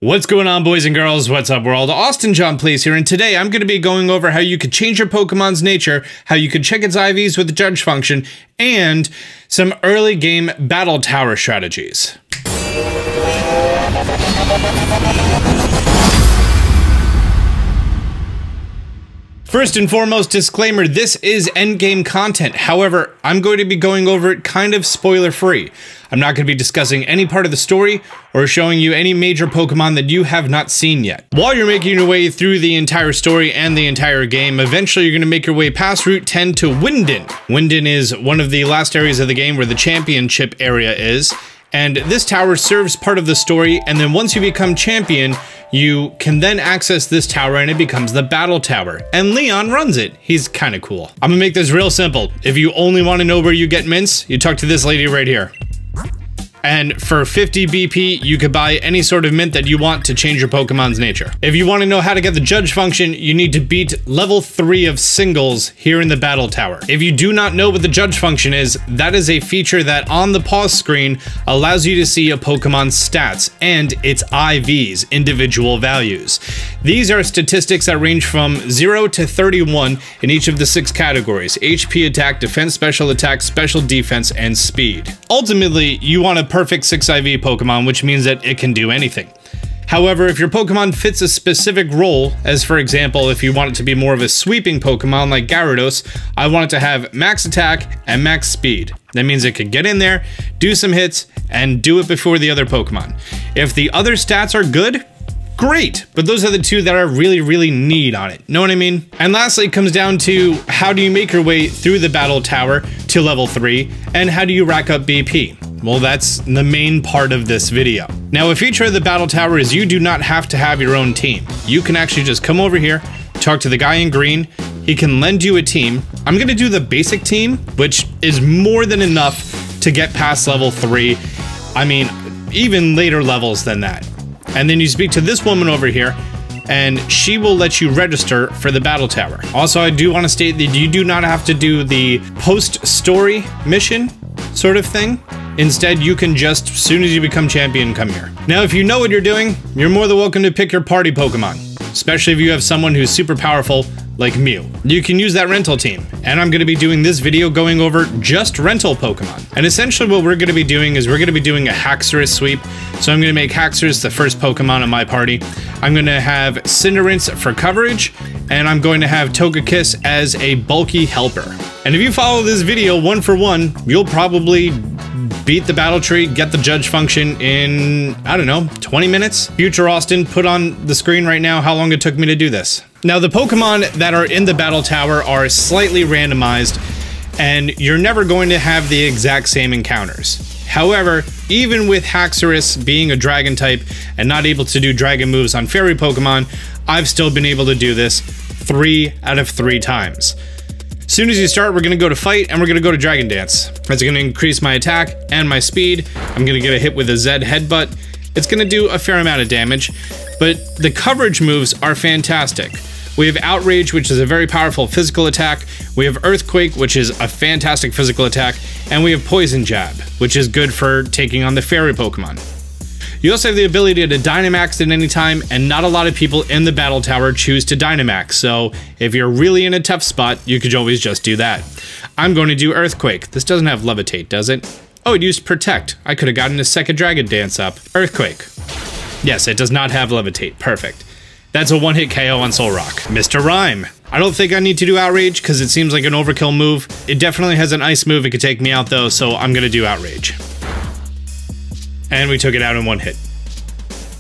What's going on, boys and girls? What's up, world? Austin John Plays here, and today I'm going to be going over how you could change your Pokemon's nature, how you could check its IVs with the judge function, and some early game battle tower strategies. First and foremost, disclaimer, this is endgame content. However, I'm going to be going over it kind of spoiler-free. I'm not going to be discussing any part of the story or showing you any major Pokemon that you have not seen yet. While you're making your way through the entire story and the entire game, eventually you're going to make your way past Route 10 to Windit. Windit is one of the last areas of the game where the championship area is, and this tower serves part of the story, and then once you become champion, you can then access this tower and it becomes the battle tower. And Leon runs it. He's kind of cool. I'm gonna make this real simple. If you only want to know where you get mints, you talk to this lady right here. And for 50 BP, you could buy any sort of mint that you want to change your Pokemon's nature. If you want to know how to get the judge function, you need to beat level 3 of singles here in the battle tower. If you do not know what the judge function is, that is a feature that on the pause screen allows you to see a Pokemon's stats and its IVs, individual values. These are statistics that range from 0 to 31 in each of the 6 categories: HP, attack, defense, special attack, special defense, and speed. Ultimately, you want a perfect 6 IV Pokemon, which means that it can do anything. However, if your Pokemon fits a specific role, as for example, if you want it to be more of a sweeping Pokemon like Gyarados, I want it to have max attack and max speed. That means it could get in there, do some hits, and do it before the other Pokemon. If the other stats are good, great, but those are the two that I really need on it. Know what I mean? And lastly, it comes down to how do you make your way through the battle tower to level 3, and how do you rack up BP? Well, that's the main part of this video. Now, a feature of the battle tower is you do not have to have your own team. You can actually just come over here, talk to the guy in green, he can lend you a team. I'm gonna do the basic team, which is more than enough to get past level 3. I mean, even later levels than that. And then you speak to this woman over here, and she will let you register for the battle tower. Also, I do want to state that you do not have to do the post-story mission sort of thing. Instead, you can just, as soon as you become champion, come here. Now, if you know what you're doing, you're more than welcome to pick your party Pokemon, especially if you have someone who's super powerful like Mew. You can use that rental team, and I'm going to be doing this video going over just rental Pokemon. And essentially what we're going to be doing is we're going to be doing a Haxorus sweep. So I'm going to make Haxorus the first Pokemon in my party. I'm going to have Cinderace for coverage, and I'm going to have Togekiss as a bulky helper. And if you follow this video one for one, you'll probably beat the battle tree, get the judge function in, I don't know, 20 minutes? Future Austin, put on the screen right now how long it took me to do this. Now, the Pokemon that are in the battle tower are slightly randomized, and you're never going to have the exact same encounters. However, even with Haxorus being a dragon type and not able to do dragon moves on fairy Pokemon, I've still been able to do this 3 out of 3 times. As soon as you start, we're going to go to fight, and we're going to go to Dragon Dance. That's going to increase my attack and my speed. I'm going to get a hit with a Z headbutt. It's going to do a fair amount of damage, but the coverage moves are fantastic. We have Outrage, which is a very powerful physical attack. We have Earthquake, which is a fantastic physical attack. And we have Poison Jab, which is good for taking on the fairy Pokemon. You also have the ability to Dynamax at any time, and not a lot of people in the battle tower choose to Dynamax, so if you're really in a tough spot, you could always just do that. I'm going to do Earthquake. This doesn't have Levitate, does it? Oh, it used Protect. I could have gotten a second Dragon Dance up. Earthquake. Yes, it does not have Levitate. Perfect. That's a one-hit KO on Solrock. Mr. Rhyme. I don't think I need to do Outrage, because it seems like an overkill move. It definitely has an Ice move. It could take me out, though, so I'm going to do Outrage. And we took it out in one hit.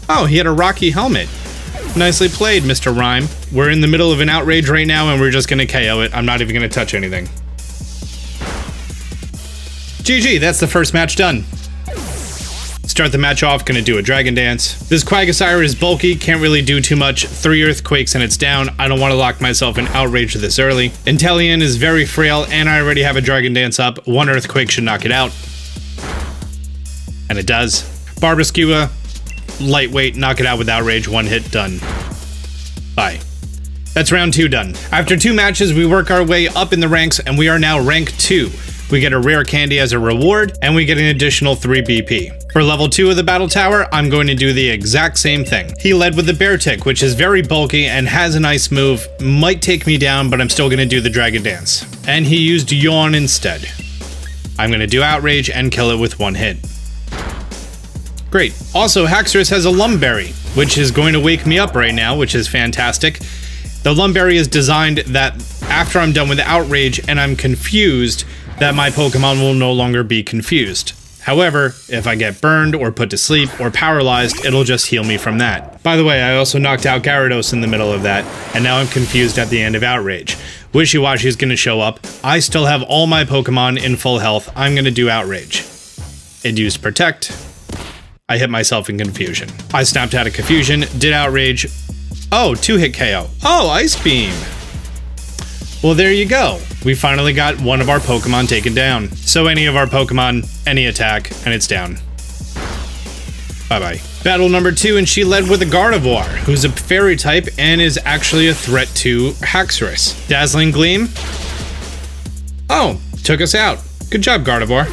Oh, he had a Rocky helmet. Nicely played, Mr. Rhyme. We're in the middle of an Outrage right now, and we're just gonna KO it. I'm not even gonna touch anything. GG, that's the first match done. Start the match off, gonna do a Dragon Dance. This Quagsire is bulky, can't really do too much. 3 Earthquakes and it's down. I don't want to lock myself in Outrage this early. Inteleon is very frail, and I already have a Dragon Dance up. 1 Earthquake should knock it out. And it does. Barbaskewda, lightweight, knock it out with Outrage, 1 hit, done. Bye. That's round 2 done. After 2 matches, we work our way up in the ranks, and we are now rank 2. We get a rare candy as a reward, and we get an additional 3 BP. For level 2 of the Battle Tower, I'm going to do the exact same thing. He led with the Bear Tick, which is very bulky and has a nice move. Might take me down, but I'm still going to do the Dragon Dance. And he used Yawn instead. I'm going to do Outrage and kill it with one hit. Great. Also, Haxorus has a Lumberry, which is going to wake me up right now, which is fantastic. The Lumberry is designed that after I'm done with Outrage and I'm confused, that my Pokemon will no longer be confused. However, if I get burned or put to sleep or paralyzed, it'll just heal me from that. By the way, I also knocked out Gyarados in the middle of that, and now I'm confused at the end of Outrage. Wishy-Washy is going to show up. I still have all my Pokemon in full health. I'm going to do Outrage. It used Protect. I hit myself in Confusion. I snapped out of Confusion, did Outrage. Oh, 2-hit KO. Oh, Ice Beam. Well, there you go. We finally got one of our Pokemon taken down. So any of our Pokemon, any attack, and it's down. Bye-bye. Battle number 2, and she led with a Gardevoir, who's a fairy type and is actually a threat to Haxorus. Dazzling Gleam. Oh, took us out. Good job, Gardevoir.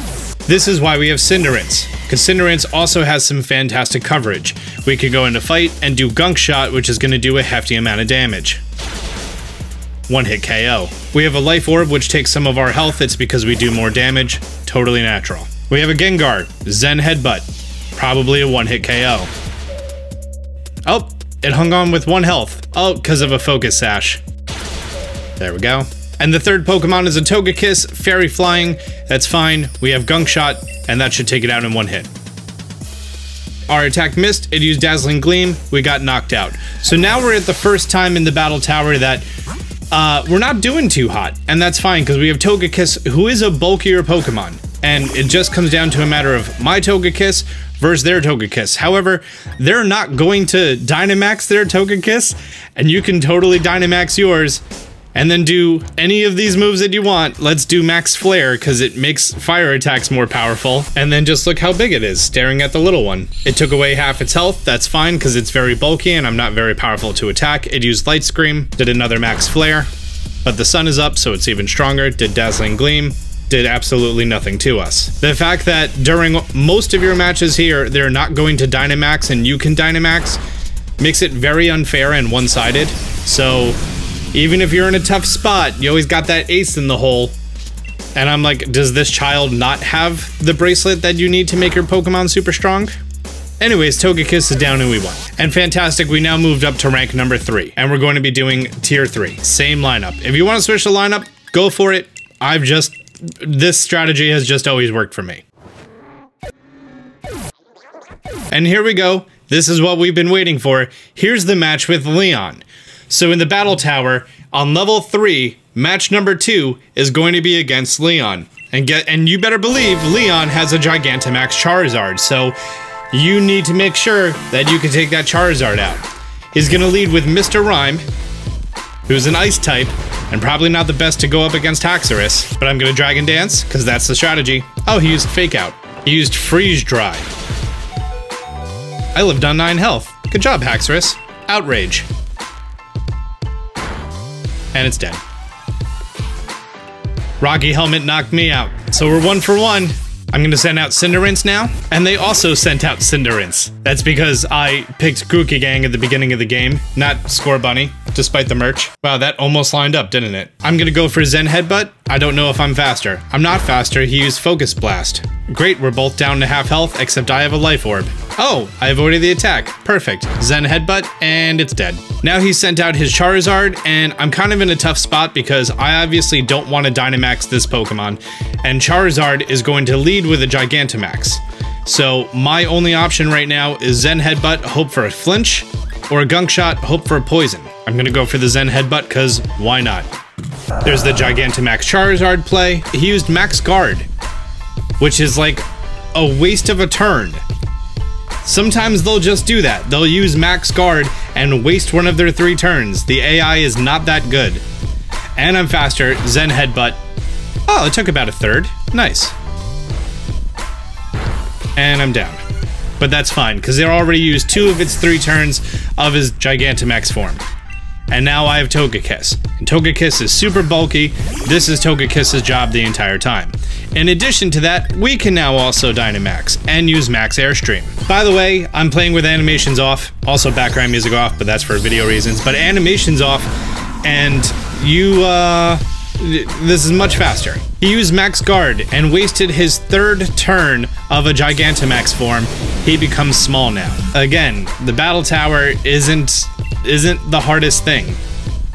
This is why we have Cinderace, because Cinderace also has some fantastic coverage. We could go into fight and do Gunk Shot, which is going to do a hefty amount of damage. 1-hit KO. We have a Life Orb, which takes some of our health. It's because we do more damage. Totally natural. We have a Gengar. Zen Headbutt. Probably a 1-hit KO. Oh, it hung on with 1 health. Oh, because of a Focus Sash. There we go. And the third Pokemon is a Togekiss, Fairy Flying. That's fine. We have Gunk Shot, and that should take it out in 1 hit. Our attack missed. It used Dazzling Gleam. We got knocked out. So now we're at the first time in the Battle Tower that we're not doing too hot, and that's fine because we have Togekiss, who is a bulkier Pokemon, and it just comes down to a matter of my Togekiss versus their Togekiss. However, they're not going to Dynamax their Togekiss, and you can totally Dynamax yours, and then do any of these moves that you want. Let's do Max Flare, because it makes fire attacks more powerful, and then just look how big it is, staring at the little one. It took away half its health. That's fine, because it's very bulky, and I'm not very powerful to attack. It used Light Scream, did another Max Flare, but the sun is up, so it's even stronger. Did Dazzling Gleam, did absolutely nothing to us. The fact that during most of your matches here, they're not going to Dynamax, and you can Dynamax, makes it very unfair and one-sided, so even if you're in a tough spot, you always got that ace in the hole. And I'm like, does this child not have the bracelet that you need to make your Pokemon super strong? Anyways, Togekiss is down and we won. And fantastic, we now moved up to rank number 3. And we're going to be doing tier 3. Same lineup. If you want to switch the lineup, go for it. This strategy has just always worked for me. And here we go. This is what we've been waiting for. Here's the match with Leon. So in the Battle Tower, on level 3, match number 2 is going to be against Leon. And you better believe Leon has a Gigantamax Charizard, so you need to make sure that you can take that Charizard out. He's going to lead with Mr. Rime, who's an Ice type, and probably not the best to go up against Haxorus, but I'm going to Dragon Dance, because that's the strategy. Oh, he used Fake Out. He used Freeze Dry. I lived on 9 health. Good job, Haxorus. Outrage. And it's dead. Rocky Helmet knocked me out. So we're 1 for 1. I'm gonna send out Cinderace now, and they also sent out Cinderace. That's because I picked Grookey at the beginning of the game, not Scorbunny, despite the merch. Wow, that almost lined up, didn't it? I'm gonna go for Zen Headbutt. I don't know if I'm faster. I'm not faster, he used Focus Blast. Great, we're both down to half health, except I have a Life Orb. Oh, I avoided the attack. Perfect. Zen Headbutt, and it's dead. Now he sent out his Charizard, and I'm kind of in a tough spot because I obviously don't want to Dynamax this Pokemon, and Charizard is going to lead with a Gigantamax. So my only option right now is Zen Headbutt, hope for a flinch, or a Gunk Shot, hope for a poison. I'm gonna go for the Zen Headbutt, because why not? There's the Gigantamax Charizard play. He used Max Guard, which is like a waste of a turn. Sometimes they'll just do that. They'll use Max Guard and waste one of their 3 turns. The AI is not that good. And I'm faster. Zen Headbutt. Oh, it took about a third. Nice. And I'm down. But that's fine, because they already used 2 of its 3 turns of his Gigantamax form. and now I have Togekiss. And Togekiss is super bulky. This is Togekiss's job the entire time. In addition to that, we can now also Dynamax and use Max Airstream. By the way, I'm playing with animations off, also background music off, but that's for video reasons, but animations off, and this is much faster. He used Max Guard and wasted his 3rd turn of a Gigantamax form. He becomes small now. Again, the Battle Tower isn't the hardest thing.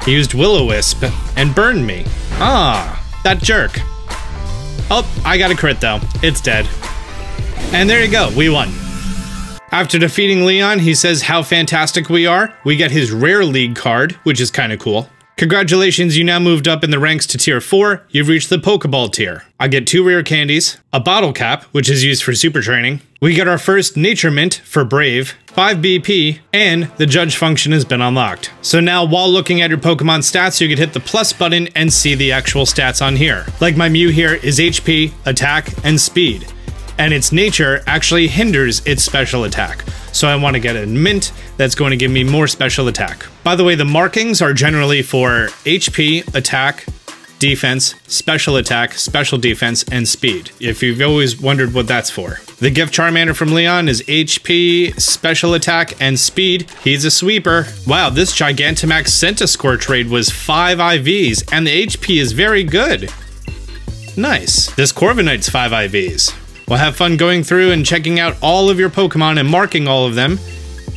He used Will-O-Wisp and burned me. Ah, that jerk. Oh, I got a crit though. It's dead. And there you go, we won. After defeating Leon, he says how fantastic we are. We get his Rare League card, which is kind of cool. Congratulations, you now moved up in the ranks to tier 4. You've reached the Pokeball tier. I get 2 rare candies, a bottle cap, which is used for super training. We get our first Nature Mint for Brave, 5 BP, and the Judge function has been unlocked. So now while looking at your Pokemon stats, you can hit the plus button and see the actual stats on here. Like my Mew here is HP, attack, and speed. And its nature actually hinders its special attack. So I want to get a mint that's going to give me more special attack. By the way, the markings are generally for HP, attack, defense, special attack, special defense, and speed, if you've always wondered what that's for. The gift Charmander from Leon is HP, special attack, and speed. He's a sweeper. Wow, this Gigantamax Centiscore trade was 5 IVs, and the HP is very good. Nice. This Corviknight's 5 IVs. Well, have fun going through and checking out all of your Pokemon and marking all of them,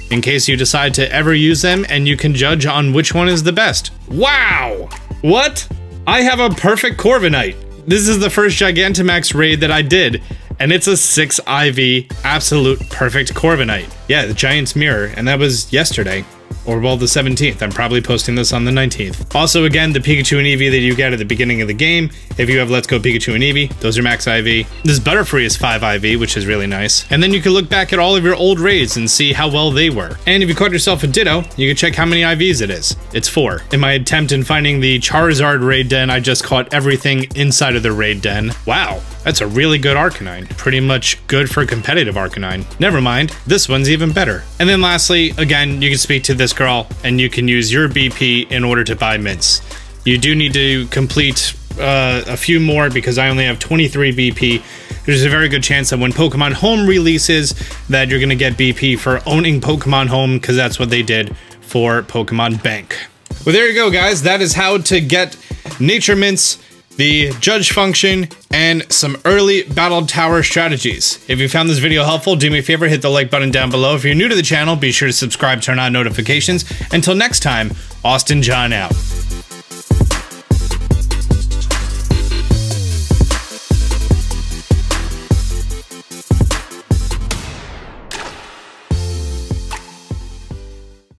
in case you decide to ever use them, and you can judge on which one is the best. Wow! What? I have a perfect Corviknight. This is the first Gigantamax raid that I did, and it's a 6 IV absolute perfect Corviknight. Yeah, the Giant's Mirror, and that was yesterday. Or, well, the 17th. I'm probably posting this on the 19th. Also, again, the Pikachu and Eevee that you get at the beginning of the game. If you have Let's Go Pikachu and Eevee, those are max IV. This Butterfree is 5 IV, which is really nice. And then you can look back at all of your old raids and see how well they were. And if you caught yourself a Ditto, you can check how many IVs it is. It's 4. In my attempt in finding the Charizard raid den, I just caught everything inside of the raid den. Wow. That's a really good Arcanine. Pretty much good for competitive Arcanine. Never mind, this one's even better. And then lastly, again, you can speak to this girl and you can use your BP in order to buy mints. You do need to complete a few more because I only have 23 BP. There's a very good chance that when Pokemon Home releases that you're gonna get BP for owning Pokemon Home, because that's what they did for Pokemon Bank. Well, there you go, guys. That is how to get Nature Mints, the Judge function, and some early Battle Tower strategies. If you found this video helpful, do me a favor, hit the like button down below. If you're new to the channel, be sure to subscribe, turn on notifications. Until next time, Austin John out.